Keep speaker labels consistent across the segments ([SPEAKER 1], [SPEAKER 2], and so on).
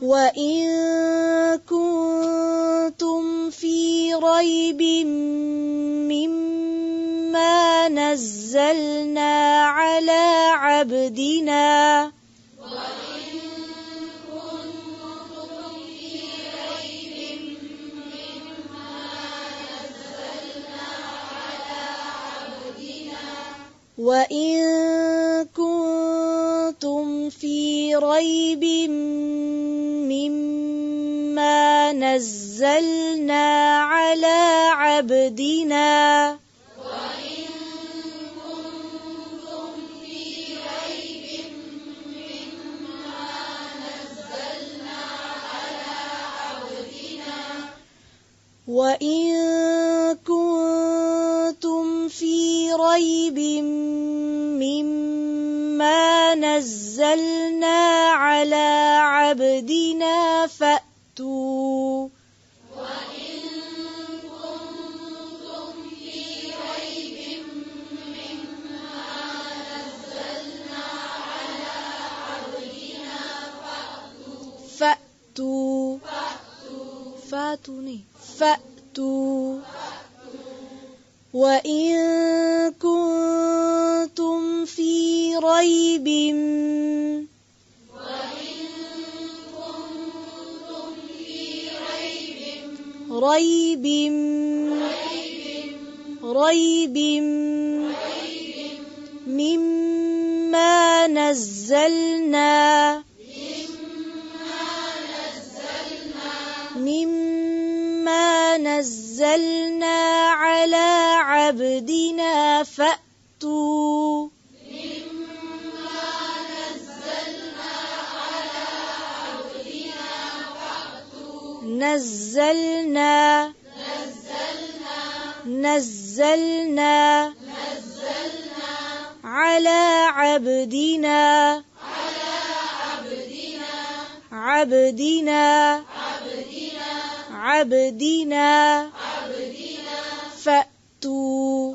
[SPEAKER 1] وَإِن كُنتُمْ فِي رَيْبٍ مِّمَّا نَزَّلْنَا عَلَى عَبْدِنَا وَإِن كُنتُمْ فِي رَيْبٍ مِّمَّا نَزَّلْنَا عَلَى عَبْدِنَا وَإِن كُنتُمْ فِي رَيْبٍ مِّمَّا نَزَّلْنَا عَلَى عَبْدِنَا فَأْتُوا وَإِن كُنتُمْ فِي رَيْبٍ مِّمَّا نَزَّلْنَا عَلَى عَبْدِنَا فَأْتُوا نزلنا على عبدنا فأتوا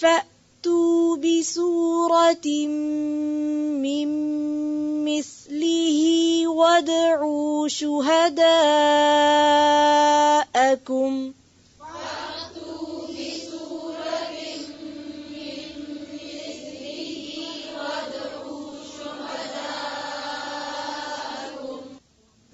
[SPEAKER 1] فأتوا بسورة من مثله وادعوا شهداءكم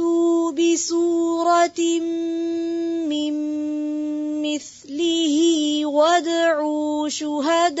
[SPEAKER 1] فأتوا بسورة من مثله وادعوا شهداءكم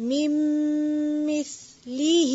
[SPEAKER 1] من مثله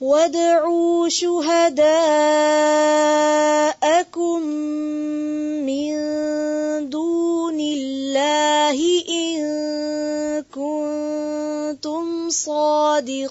[SPEAKER 1] وادعوا شهداءكم من دون الله إن كنتم صادقين.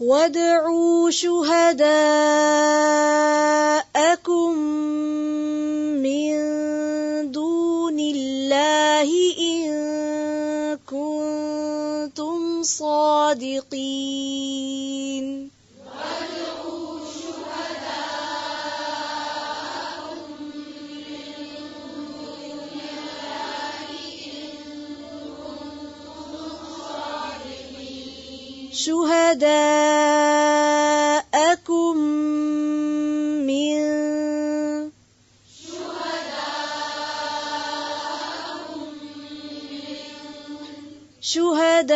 [SPEAKER 1] وادعوا شهداءكم من دون الله إن كنتم صادقين. شهداءكم من شهداءكم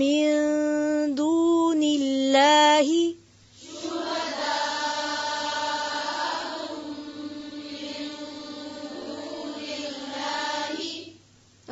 [SPEAKER 1] من دون الله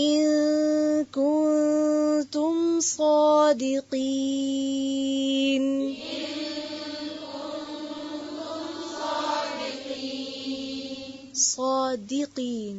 [SPEAKER 1] إن كنتم صادقين. صادقين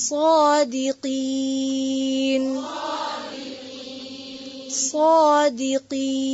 [SPEAKER 1] صادقين صادقين